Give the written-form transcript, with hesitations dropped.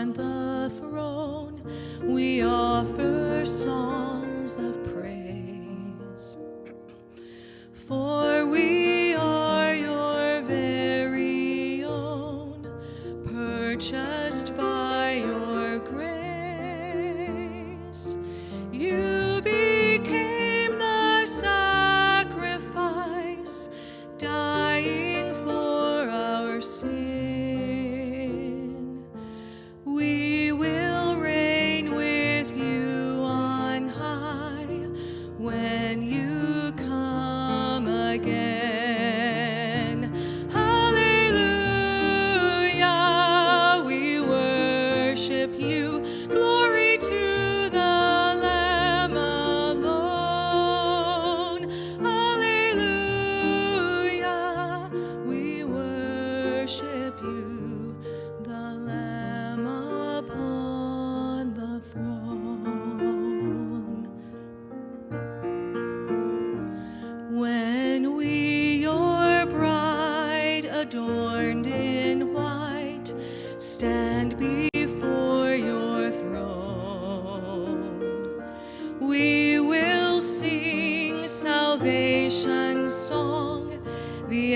upon the throne, we offer songs of praise. For we are your very own, purchased by your grace. You became the sacrifice, dying for our sin. We will reign with you on high when you come again. Hallelujah, we worship you. Glory to the Lamb alone. Hallelujah, we worship you, the Lamb upon the throne. When we, your bride, adorned in white, stand before your throne, we will sing salvation's song. The